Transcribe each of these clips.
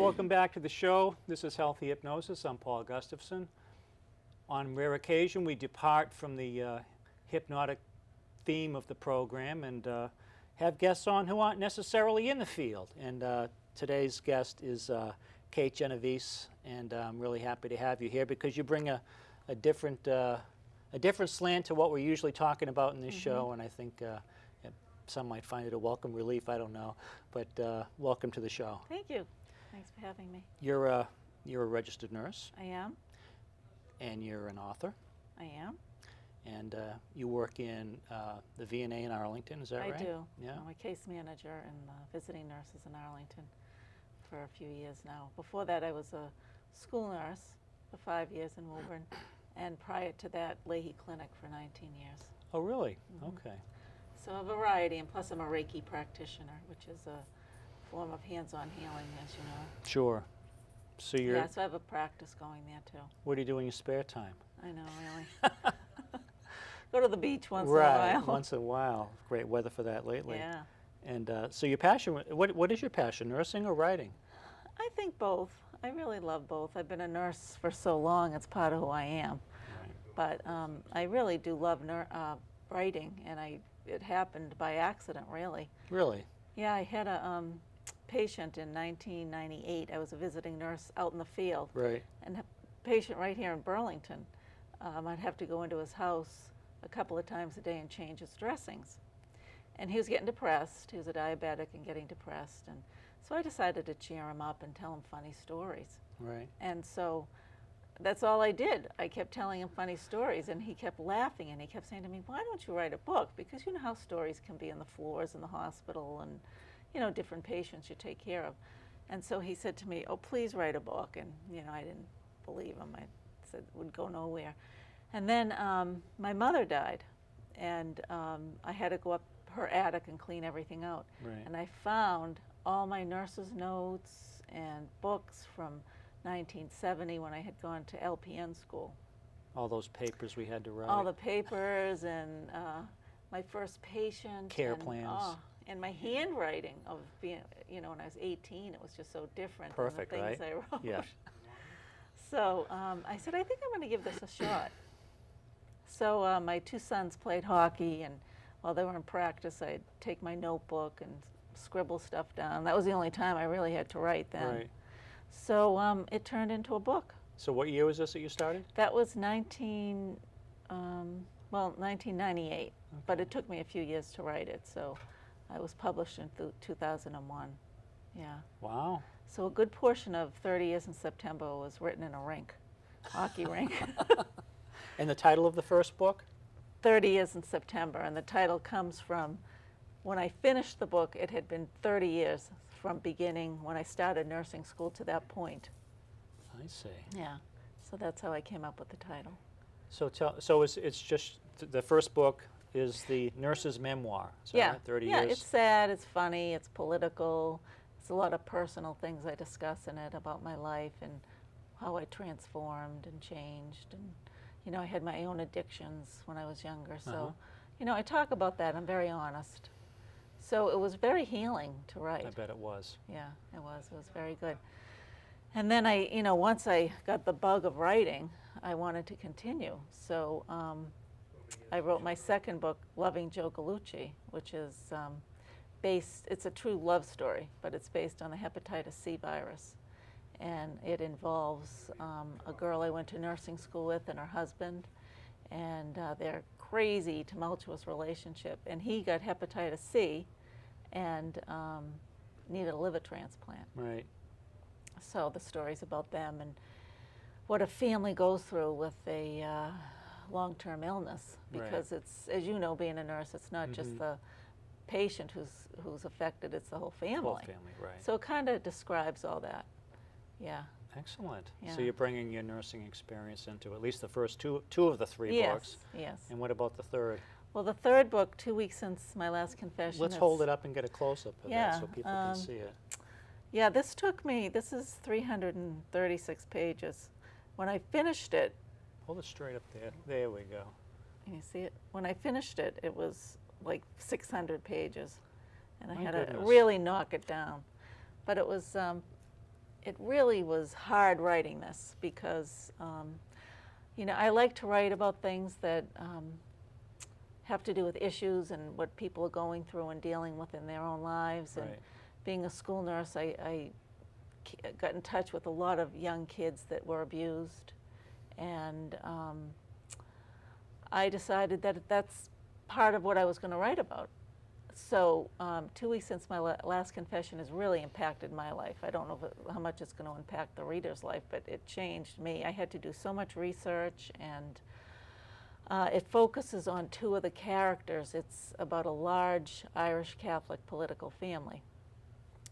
welcome back to the show. This is Healthy Hypnosis. I'm Paul Gustafson. On rare occasion, we depart from the hypnotic theme of the program and have guests on who aren't necessarily in the field. And today's guest is Kate Genovese, and I'm really happy to have you here because you bring a different slant to what we're usually talking about in this show, and I think some might find it a welcome relief. I don't know, but welcome to the show. Thank you. Thanks for having me. You're a registered nurse. I am. And you're an author. I am. And you work in the VNA in Arlington, is that right? I do. Yeah. I'm a case manager and visiting nurses in Arlington for a few years now. Before that, I was a school nurse for 5 years in Woburn, and prior to that, Leahy Clinic for 19 years. Oh, really? Mm-hmm. Okay. So a variety, and plus I'm a Reiki practitioner, which is a form of hands-on healing, as you know. Sure. So you're. Yeah, so I have a practice going there too. What do you do in your spare time? I know, really. Go to the beach once in a Right, while. once in a while. Great weather for that lately. Yeah. And so your passion, what is your passion, nursing or writing? I think both. I really love both. I've been a nurse for so long, it's part of who I am. Right. But I really do love writing, and it happened by accident, really. Really? Yeah, I had a patient in 1998. I was a visiting nurse out in the field. Right. And a patient right here in Burlington. I'd have to go into his house a couple of times a day and change his dressings. And he was getting depressed. He was a diabetic and getting depressed. And so I decided to cheer him up and tell him funny stories. Right. And so that's all I did. I kept telling him funny stories, and he kept laughing, and he kept saying to me, why don't you write a book? Because you know how stories can be on the floors in the hospital and, you know, different patients you take care of. And so he said to me, oh, please write a book. And, you know, I didn't believe him. I said it would go nowhere. And then my mother died, and I had to go up her attic and clean everything out. Right. And I found all my nurse's notes and books from 1970 when I had gone to LPN school. All those papers we had to write. All the papers and my first patient. Care and, plans. And my handwriting of being, you know, when I was 18, it was just so different Perfect, than the things right? I wrote. Yeah. So I said, I think I'm going to give this a shot. So my two sons played hockey, and while they were in practice, I'd take my notebook and scribble stuff down. That was the only time I really had to write then. Right. So it turned into a book. So what year was this that you started? That was 1998, but it took me a few years to write it. So I was published in 2001. Yeah. Wow. So a good portion of 30 Years in September was written in a rink, hockey rink. And the title of the first book? 30 Years in September, and the title comes from when I finished the book. It had been 30 years from beginning when I started nursing school to that point. I see. Yeah, so that's how I came up with the title. So it's just the first book is the nurse's memoir. Is that right? 30 yeah, years. It's sad, it's funny, it's political. It's a lot of personal things I discuss in it about my life and how I transformed and changed. And you know, I had my own addictions when I was younger. So, you know, I talk about that. I'm very honest. So it was very healing to write. I bet it was. Yeah, it was. It was very good. And then you know, once I got the bug of writing, I wanted to continue. So I wrote my second book, Loving Joe Gallucci, which is it's a true love story, but it's based on the hepatitis C virus. And it involves a girl I went to nursing school with and her husband, and their crazy, tumultuous relationship. And he got hepatitis C and needed a liver transplant. Right. So the story's about them and what a family goes through with a long-term illness. Because it's, as you know, being a nurse, it's not just the patient who's affected, it's the whole family. Whole family, right. So it kind of describes all that. Yeah. Excellent. Yeah. So you're bringing your nursing experience into at least the first two of the three books. Yes. And what about the third? Well, the third book, 2 weeks since my last confession. Let's hold it up and get a close-up of Yeah, that so people can see it. Yeah, this is 336 pages. When I finished it. Hold it straight up there. There we go. Can you see it? When I finished it, it was like 600 pages. And I had to really knock it down. But it was it really was hard writing this because, you know, I like to write about things that have to do with issues and what people are going through and dealing with in their own lives. And Right. being a school nurse, I got in touch with a lot of young kids that were abused, and I decided that that's part of what I was going to write about. So 2 weeks since my last confession has really impacted my life. I don't know how much it's going to impact the reader's life, but it changed me. I had to do so much research, and it focuses on two of the characters. It's about a large Irish Catholic political family,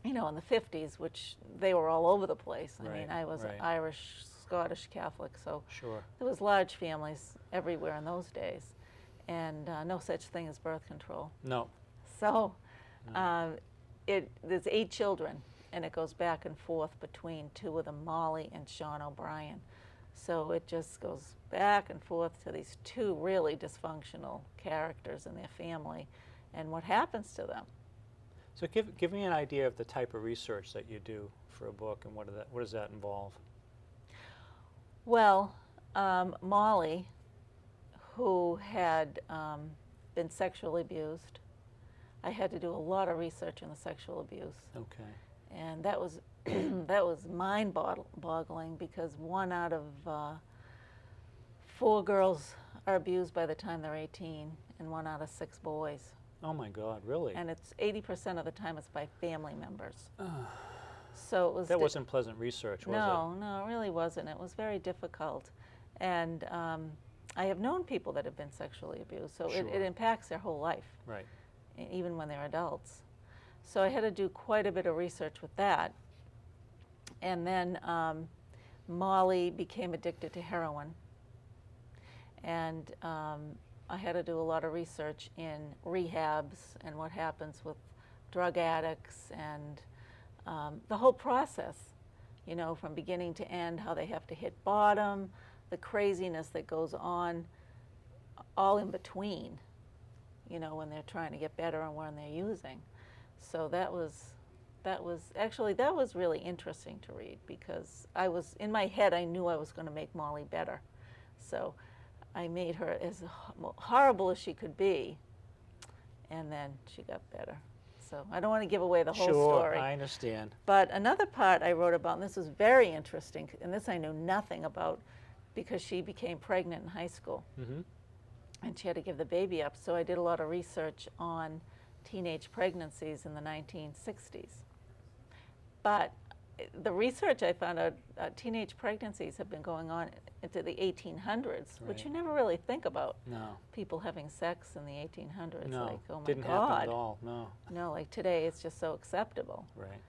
you know, in the 50s, which they were all over the place. I mean, I was right. Irish, Scottish Catholic, so Sure. there was large families everywhere in those days, and no such thing as birth control. No. So there's 8 children, and it goes back and forth between two of them, Molly and Sean O'Brien. So it just goes back and forth to these two really dysfunctional characters in their family and what happens to them. So give me an idea of the type of research that you do for a book, and what does that involve? Well, Molly, who had been sexually abused, I had to do a lot of research on the sexual abuse. Okay. And that was that was mind-boggling, because 1 out of 4 girls are abused by the time they're 18, and 1 out of 6 boys. Oh my God, really? And it's 80% of the time it's by family members. So it was. That wasn't pleasant research, was it? No, it really wasn't. It was very difficult, and I have known people that have been sexually abused, so Sure. it impacts their whole life, Right. even when they're adults. So I had to do quite a bit of research with that. And then Molly became addicted to heroin. And I had to do a lot of research in rehabs and what happens with drug addicts, and the whole process, you know, from beginning to end, how they have to hit bottom, the craziness that goes on all in between, you know, when they're trying to get better and when they're using. So that was really interesting to read, because in my head, I knew I was going to make Molly better. So I made her as horrible as she could be, and then she got better. So I don't want to give away the whole story. Sure, I understand. But another part I wrote about, and this was very interesting, and this I knew nothing about, because she became pregnant in high school, Mm-hmm. and she had to give the baby up. So I did a lot of research on teenage pregnancies in the 1960s. But the research I found out, teenage pregnancies have been going on into the 1800s, which Right. you never really think about. No. People having sex in the 1800s, No. like, oh my Didn't God. happen at all. No. No, like today it's just so acceptable. Right.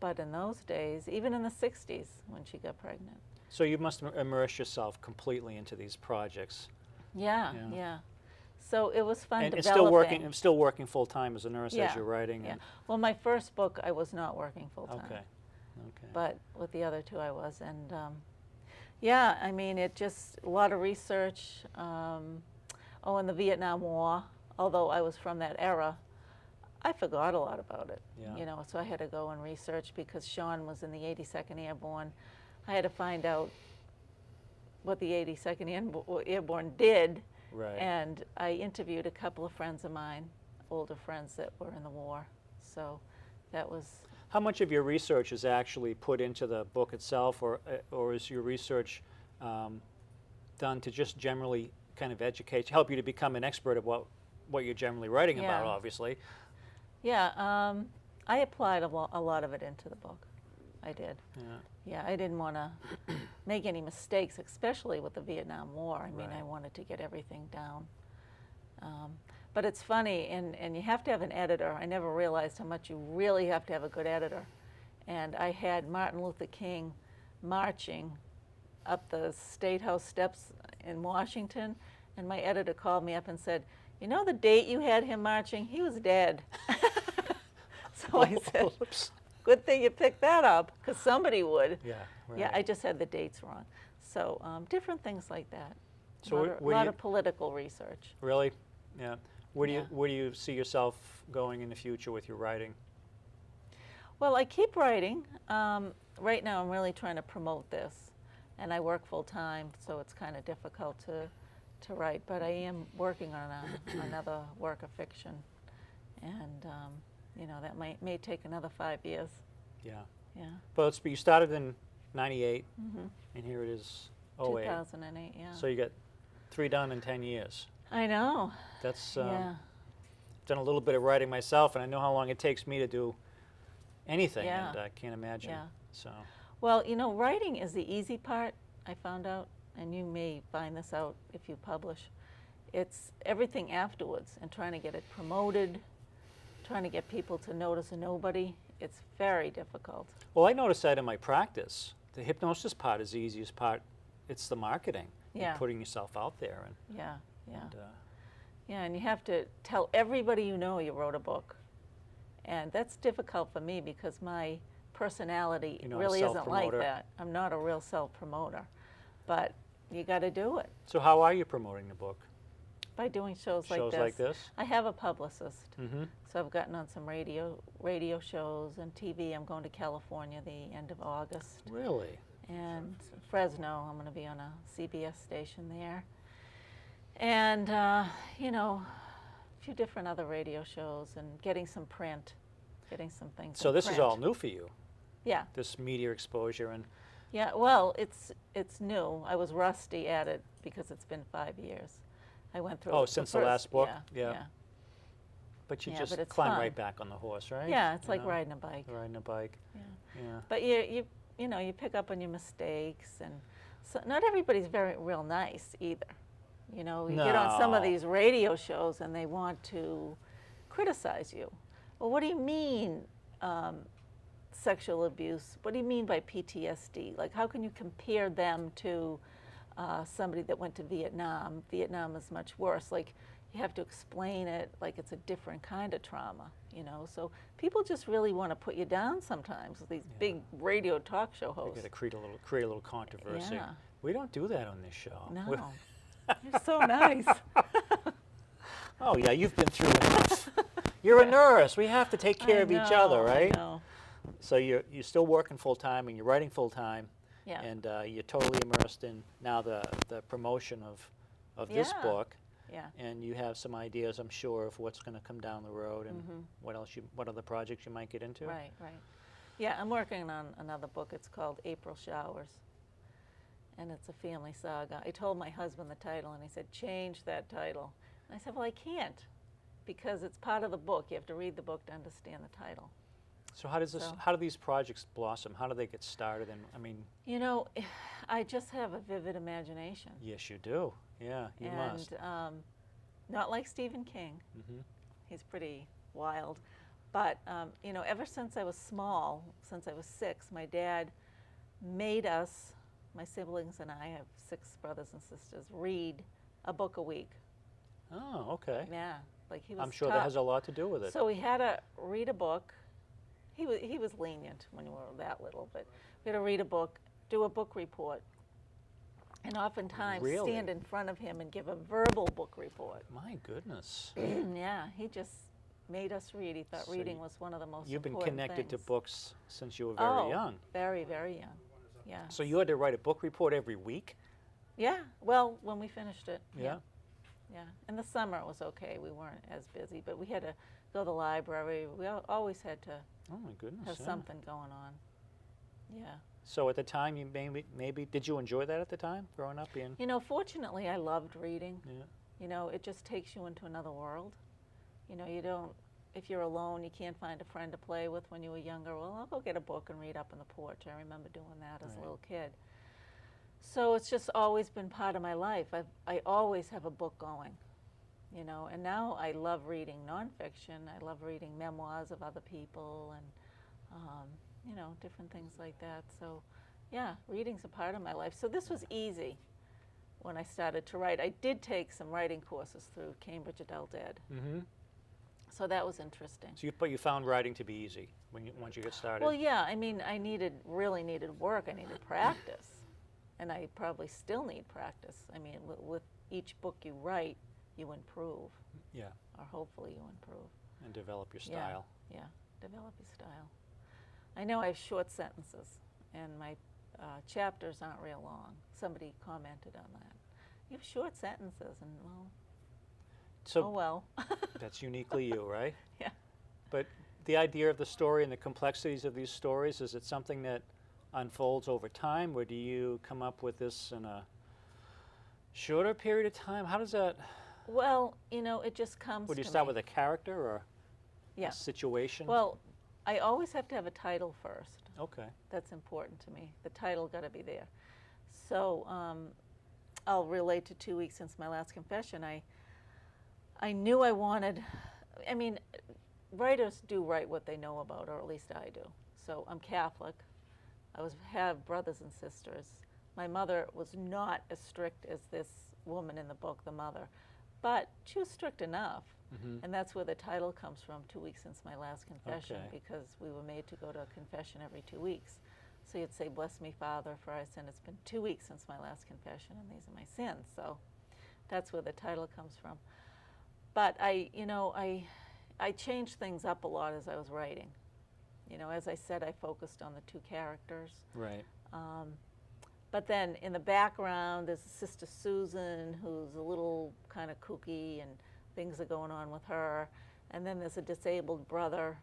But in those days, even in the 60s when she got pregnant. So you must immerse yourself completely into these projects. Yeah, Yeah. yeah. So it was fun And developing. still working full time as a nurse Yeah, as you're writing. Yeah. And, Well, my first book, I was not working full time. okay. Okay. But with the other two, I was. And yeah, I mean, it just, a lot of research. And the Vietnam War, although I was from that era, I forgot a lot about it. Yeah. You know, so I had to go and research, because Sean was in the 82nd Airborne. I had to find out what the 82nd Airborne did. Right. And I interviewed a couple of friends of mine, older friends that were in the war. So that was. How much of your research is actually put into the book itself, or is your research done to just generally kind of help you to become an expert of what you're generally writing about, Yeah. obviously? Yeah, I applied a lot of it into the book. I did. Yeah. Yeah, I didn't want to make any mistakes, especially with the Vietnam War. I mean, Right. I wanted to get everything down. But it's funny, and you have to have an editor. I never realized how much you really have to have a good editor. And I had Martin Luther King marching up the State House steps in Washington, and my editor called me up and said, "You know the date you had him marching? He was dead." So I said, Oops. "Good thing you picked that up, because somebody would." Yeah. Right. Yeah, I just had the dates wrong. So different things like that. So a where lot do you- of political research. Really? Yeah. Where Yeah. do you see yourself going in the future with your writing? Well, I keep writing. right now I'm really trying to promote this, and I work full time, so it's kind of difficult to write. But I am working on another work of fiction, and you know, that may take another 5 years. Yeah. Yeah. But you started in '98, Mm-hmm. and here it is '08. 2008. Yeah. So you got 3 done in 10 years. I know. That's Yeah. done a little bit of writing myself, and I know how long it takes me to do anything, Yeah. and I can't imagine. Yeah. So Well, you know, writing is the easy part, I found out, and you may find this out if you publish. It's everything afterwards and trying to get it promoted, trying to get people to notice a nobody. It's very difficult. well, I noticed that in my practice. The hypnosis part is the easiest part. It's the marketing, and Yeah. putting yourself out there, and, Yeah, yeah. and Yeah, and you have to tell everybody you know you wrote a book. And that's difficult for me because my personality You're not a really isn't like self-promoter. that. I'm not a real self-promoter. But you got to do it So how are you promoting the book? by doing shows like Shows this. like this? I have a publicist. Mm-hmm. So I've gotten on some radio shows and TV. I'm going to California the end of August. Really? And Fresno, I'm going to be on a CBS station there. And, you know, a few different other radio shows and getting some print, getting some things So in this is print. all new for you, Yeah, this media exposure, and yeah. Well, it's new. I was rusty at it because it's been 5 years. I went through. Oh, since the first- last book? Yeah. Yeah. but you Yeah, just but it's climb fun. right back on the horse, right? Yeah, it's You like know, riding a bike. riding a bike. Yeah. Yeah. But you know, you pick up on your mistakes, and so not everybody's real nice either. You know, you get on some of No. these radio shows and they want to criticize you. Well, what do you mean sexual abuse? What do you mean by PTSD? Like, how can you compare them to somebody that went to Vietnam? Vietnam is much worse. Like, you have to explain it like it's a different kind of trauma, you know? So people just really want to put you down sometimes, these big radio talk show You hosts. got to create a little controversy. Yeah. We don't do that on this show. We- No. You're so nice. Oh yeah, you've been through enough. You're a nurse. We have to take care I of each other, know, right? I know. So you're still working full time and you're writing full time, Yeah. and you're totally immersed in now the promotion of this Yeah. book, Yeah. and you have some ideas, I'm sure, of what's going to come down the road and Mhm. what other projects you might get into. Right, right. Yeah, I'm working on another book. It's called April Showers, and it's a family saga. I told my husband the title, and he said, change that title. And I said, well, I can't, because it's part of the book. You have to read the book to understand the title. So how does this? So- How do these projects blossom? How do they get started? And I mean, You know, I just have a vivid imagination. yes, you do. Yeah, you must. And not like Stephen King. Mm-hmm. He's pretty wild. But, you know, ever since I was small, since I was 6, my dad made us, my siblings and I have 6 brothers and sisters, read a book a week. Oh, okay. Yeah, like he was I'm sure tough. that has a lot to do with it. So we had to read a book. He was lenient when we were that little, but we had to read a book, do a book report, and oftentimes Really? stand in front of him and give a verbal book report. My goodness. Yeah, he just made us read. He thought So reading was one of the most You've been important connected to things. books since you were very young. Very, very young. Yeah. So you had to write a book report every week? Yeah. Well, when we finished it. Yeah. Yeah. In the summer it was okay. We weren't as busy, but we had to go to the library. We always had to Oh my goodness. have yeah. something going on. Yeah. So at the time, you maybe did you enjoy that at the time, growing up being? You know, fortunately, I loved reading. Yeah. You know, it just takes you into another world. You know, you don't, if you're alone, you can't find a friend to play with when you were younger. Well, I'll go get a book and read up on the porch. I remember doing that as a Right. little kid. So it's just always been part of my life. I always have a book going, you know, and now I love reading nonfiction. I love reading memoirs of other people and, you know, different things like that. So, yeah, reading's a part of my life. So this was easy when I started to write. I did take some writing courses through Cambridge Adult Ed, Mm-hmm. so that was interesting. So but you found writing to be easy once you get started. Well, yeah, I mean, I really needed work. I needed practice, and I probably still need practice. I mean, with each book you write, you improve, Yeah, or hopefully you improve. and develop your Yeah. style. Yeah, develop your style. I know I have short sentences. and my chapters aren't real long. Somebody commented on that. You have short sentences, and well, So oh well. that's uniquely you, right? Yeah. But the idea of the story and the complexities of these stories, is it something that unfolds over time, or do you come up with this in a shorter period of time? How does that, Well, you know, it just comes would you to start me. with a character or Yeah. a situation? Well, I always have to have a title first. Okay. That's important to me. The title got to be there. So I'll relate to 2 weeks since my last confession. I knew I wanted, I mean, writers do write what they know about, or at least I do. So I'm Catholic. Have brothers and sisters. My mother was not as strict as this woman in the book, the mother, but she was strict enough. Mm-hmm. And that's where the title comes from, 2 weeks since my last confession, Okay. because we were made to go to a confession every 2 weeks. So you'd say, "Bless me, Father, for I sin. It's been 2 weeks since my last confession, and these are my sins." So that's where the title comes from. But I changed things up a lot as I was writing. You know, as I said, I focused on the 2 characters. Right. But then in the background, there's Sister Susan, who's a little kind of kooky, and things are going on with her. And then there's a disabled brother.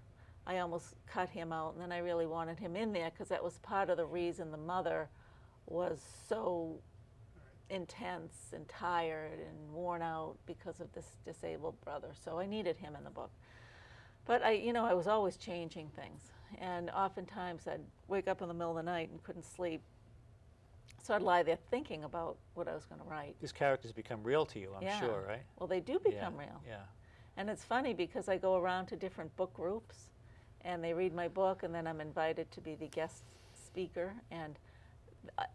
I almost cut him out, and then I really wanted him in there because that was part of the reason the mother was so intense and tired and worn out because of this disabled brother. So I needed him in the book. But I was always changing things. And oftentimes I'd wake up in the middle of the night and couldn't sleep. So I'd lie there thinking about what I was going to write. These characters become real to you, I'm Yeah. sure, right? Well, they do become real. Yeah. And it's funny because I go around to different book groups and they read my book, and then I'm invited to be the guest speaker. And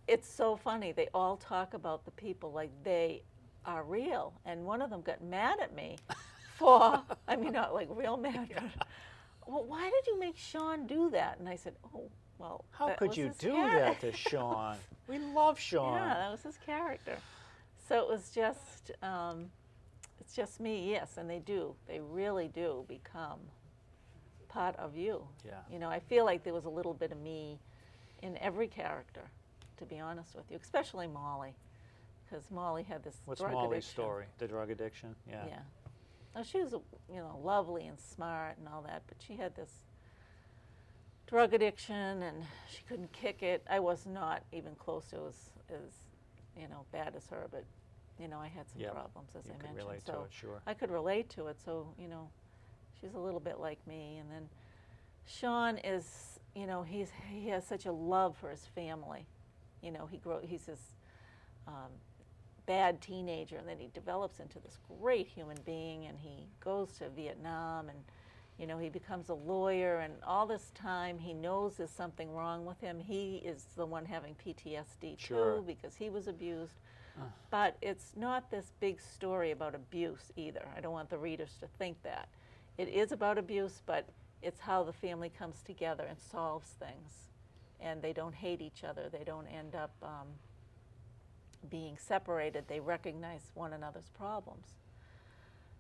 it's so funny. They all talk about the people like they are real. And one of them got mad at me for, I mean, not like real mad, but, "Well, why did you make Sean do that?" And I said, "Oh, well, How that could was you his do charac- that to Sean? We love Sean. Yeah, that was his character." So it was just, it's just me, yes, and they really do become part of you. Yeah. You know, I feel like there was a little bit of me in every character, to be honest with you, especially Molly, because Molly had this What's drug Molly's addiction. story? The drug addiction? Yeah. Yeah. Now, she was, lovely and smart and all that, but she had this drug addiction and she couldn't kick it. I was not even close to as bad as her, but, I had some Yep. problems, as You I could mentioned. relate so to it, sure. I could relate to it, so, she's a little bit like me. And then Sean is, he has such a love for his family. He's this bad teenager, and then he develops into this great human being, and he goes to Vietnam, and he becomes a lawyer, and all this time he knows there's something wrong with him. He is the one having PTSD Sure. too, because he was abused. But it's not this big story about abuse either. I don't want the readers to think that. It is about abuse, but it's how the family comes together and solves things. And they don't hate each other. They don't end up being separated. They recognize one another's problems.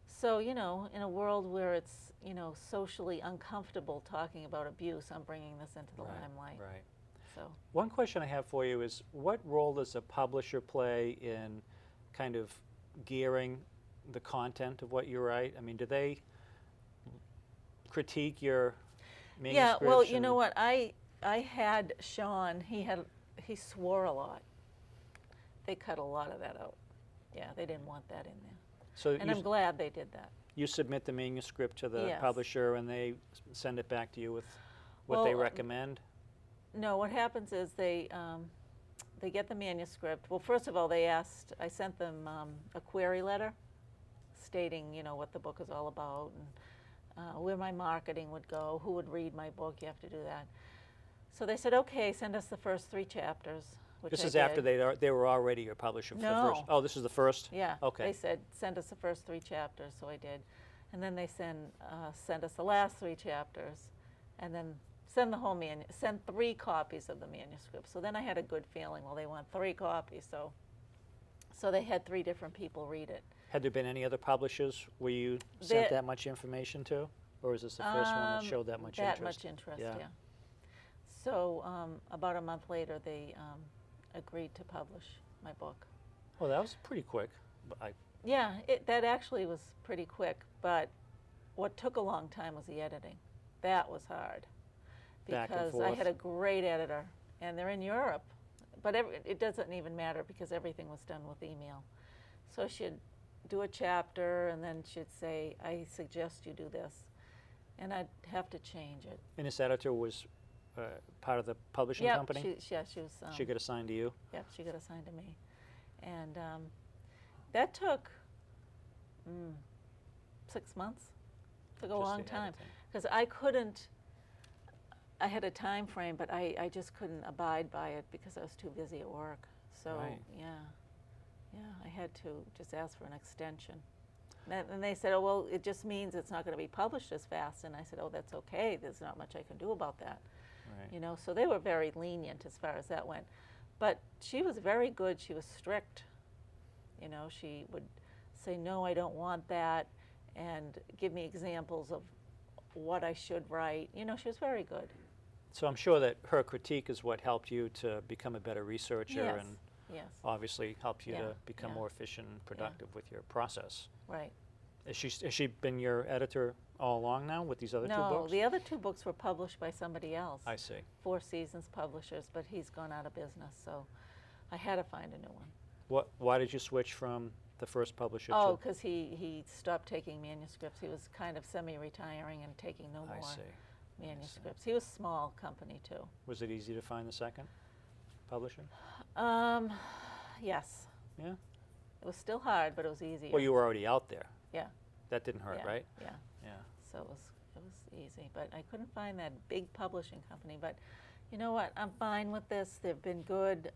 So, in a world where it's, socially uncomfortable talking about abuse, I'm bringing this into the limelight. Right. So, One question I have for you is, what role does a publisher play in kind of gearing the content of what you write? I mean, do they critique your manuscripts? yeah, well, you know what? I had Sean, he swore a lot. They cut a lot of that out. Yeah, they didn't want that in there. So And I'm glad they did that. you submit the manuscript to the Yes. publisher, and they send it back to you with what they Well, recommend? No, what happens is they get the manuscript. Well, first of all, I sent them a query letter stating, what the book is all about, and where my marketing would go, who would read my book. You have to do that. So they said, "Okay, send us the first 3 chapters," which This I is after did. they were already your publisher for the No. first. Oh, this is the first? Yeah. Okay. They said, "Send us the first 3 chapters," so I did. And then they send us the last 3 chapters, and then send 3 copies of the manuscript. So then I had a good feeling. Well, they want 3 copies, so they had 3 different people read it. Had there been any other publishers where you sent There- that much information to? Or is this the first one that showed that much interest? That much interest, yeah. So about a month later, they agreed to publish my book. Oh, that was pretty quick. But Yeah, that actually was pretty quick, but what took a long time was the editing. That was hard. Back and Because I forth. had a great editor, and they're in Europe. But it doesn't even matter because everything was done with email. So she'd do a chapter, and then she'd say, I suggest you do this. And I'd have to change it. And this editor was part of the publishing Yep, company? she was. She got assigned to you? Yep, she got assigned to me. And that took 6 months. Took a Just long the time. editing. Because I had a time frame, but I just couldn't abide by it because I was too busy at work. So, Right. yeah, I had to just ask for an extension. And they said, oh, well, it just means it's not going to be published as fast. And I said, oh, that's okay. There's not much I can do about that. Right. You know, so they were very lenient as far as that went. But she was very good. She was strict. You know, she would say, no, I don't want that, and give me examples of what I should write. You know, she was very good. So I'm sure that her critique is what helped you to become a better researcher Yes, and yes, obviously helped you Yeah, to become yeah. more efficient and productive with your process. right. Has she been your editor all along now with these other two No, books? the other 2 books were published by somebody else. I see. 4 Seasons Publishers, but he's gone out of business, so I had to find a new one. Why did you switch from the first publisher Oh, to? because he stopped taking manuscripts. He was kind of semi-retiring and taking no I more see. manuscripts. He was a small company, too. Was it easy to find the second publisher? Yes. Yeah? It was still hard, but it was easier. Well, you were already out there. Yeah. That didn't hurt, Yeah, right? Yeah. Yeah. So it was easy, but I couldn't find that big publishing company. But you know what? I'm fine with this. They've been good.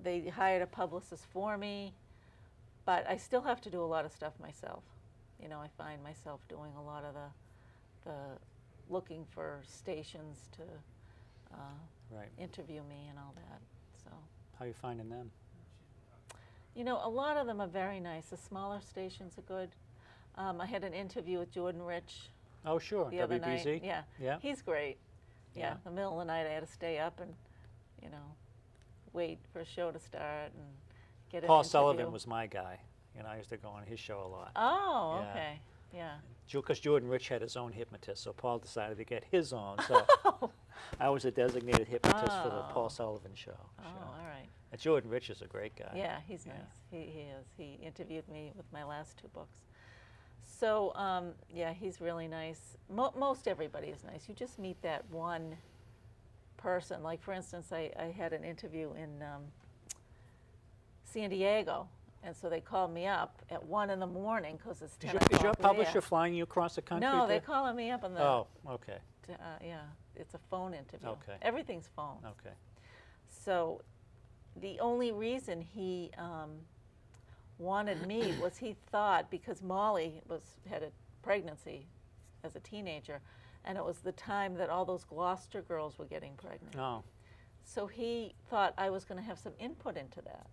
They hired a publicist for me, but I still have to do a lot of stuff myself. You know, I find myself doing a lot of the looking for stations to Right. interview me and all that. So, How are you finding them? you know, a lot of them are very nice. The smaller stations are good. I had an interview with Jordan Rich Oh, sure. the other WBZ? night. Yeah. Yeah? He's great. Yeah. Yeah. The middle of the night I had to stay up and, you know, wait for a show to start and get an Paul interview. Sullivan was my guy. You know, I used to go on his show a lot. Oh, Yeah. okay. Yeah. Because Jordan Rich had his own hypnotist, so Paul decided to get his own. So I was a designated hypnotist for the Oh. Paul Sullivan show. Oh, all right. And Jordan Rich is a great guy. Yeah, he's Yeah. nice. He is. He interviewed me with my last 2 books. So, yeah, he's really nice. Most everybody is nice. You just meet that one person. Like, for instance, I had an interview in San Diego, and so they called me up at 1 in the morning because it's 10 o'clock Is your publisher there. flying you across the country? No, to- they're calling me up on the, Oh, okay, yeah, it's a phone interview. Okay. Everything's phone. okay. So the only reason he wanted me was he thought, because Molly had a pregnancy as a teenager, and it was the time that all those Gloucester girls were getting pregnant. Oh, So he thought I was going to have some input into that.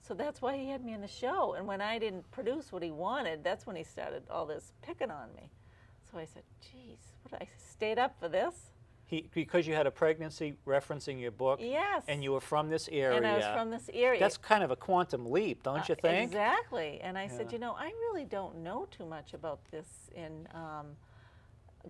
So that's why he had me in the show. And when I didn't produce what he wanted, that's when he started all this picking on me. So I said, geez, what, I stayed up for this? because you had a pregnancy referencing your book, Yes. and you were from this area. And I was from this area. That's kind of a quantum leap, don't you think? Exactly. And I said, Yeah. you know, I really don't know too much about this in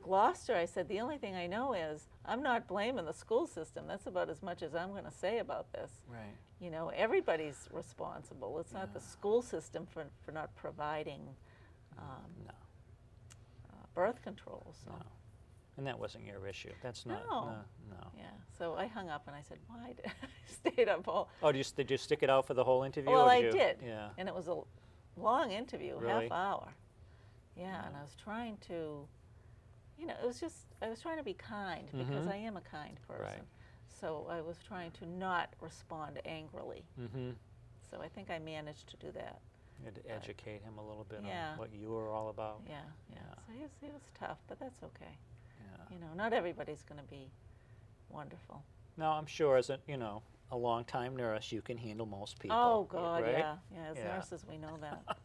Gloucester. I said, the only thing I know is I'm not blaming the school system. That's about as much as I'm going to say about this. Right. You know, everybody's responsible. It's not the school system for not providing No, birth control. So. no. And that wasn't your issue. That's not. No. No. Yeah, so I hung up and I said, why did I stayed up all? Oh, did you stick it out for the whole interview? Well, or I you, did. Yeah. And it was a long interview, Really? half hour. Yeah, and I was trying to, you know, I was trying to be kind because Mhm. I am a kind person. Right. So I was trying to not respond angrily. Mm-hmm. So I think I managed to do that. You had to educate him a little bit Yeah. on what you were all about. Yeah. Yeah. So it was tough, but that's okay. Yeah. You know, not everybody's going to be wonderful. No, I'm sure as a long-time nurse, you can handle most people. Oh, God, right? yeah. Yeah, as Yeah. nurses, we know that.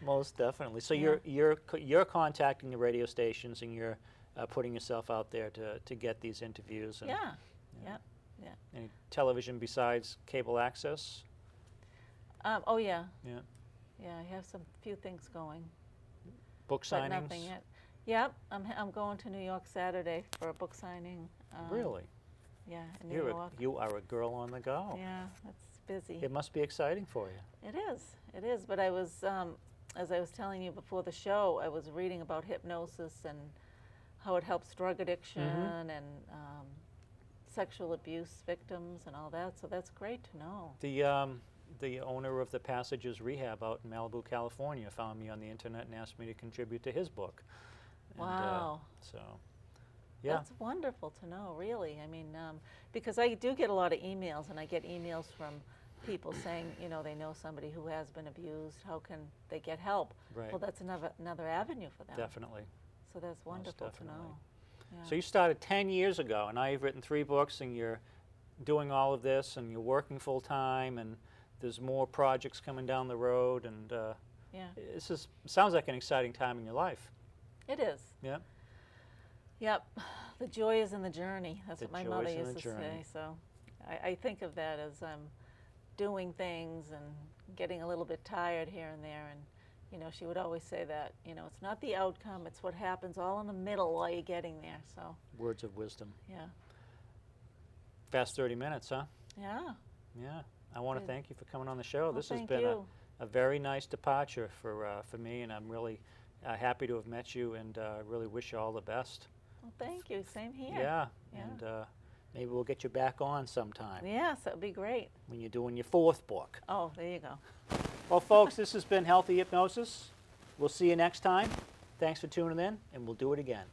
Most definitely. So Yeah. you're contacting the radio stations and you're putting yourself out there to get these interviews. And, Yeah, yeah. yeah. Any television besides cable access? Oh, yeah. Yeah. Yeah, I have some few things going, Book but signings? nothing yet. Yep, I'm going to New York Saturday for a book signing. Really? Yeah, in New York. You are a girl on the go. Yeah, it's busy. It must be exciting for you. It is. But I was, as I was telling you before the show, I was reading about hypnosis and how it helps drug addiction and sexual abuse victims and all that. So that's great to know. The owner of the Passages Rehab out in Malibu, California, found me on the internet and asked me to contribute to his book. And, Wow. so, yeah. That's wonderful to know, really. I mean, because I do get a lot of emails, and I get emails from people saying, you know, they know somebody who has been abused. How can they get help? Right. Well, that's another avenue for them. Definitely. So that's wonderful to definitely. know. Yeah. So you started 10 years ago, and now you've written 3 books, and you're doing all of this, and you're working full time, and there's more projects coming down the road, and Yeah. sounds like an exciting time in your life. It is. Yeah. Yep. The joy is in the journey. That's The what my joy mother is in used the to say. journey. So I think of that as I'm doing things and getting a little bit tired here and there. And, you know, she would always say that, you know, it's not the outcome, it's what happens all in the middle while you're getting there. So, Words of wisdom. yeah. Fast 30 minutes, huh? Yeah. Yeah. I want to Good. thank you for coming on the show. Well, This has thank been you. a very nice departure for me, and I'm really happy to have met you, and really wish you all the best. Well, thank you. Same here. Yeah. Yeah. And maybe we'll get you back on sometime Yes, that would be great. when you're doing your 4th book. Oh, there you go. Well, folks, this has been Healthy Hypnosis. We'll see you next time. Thanks for tuning in, and we'll do it again.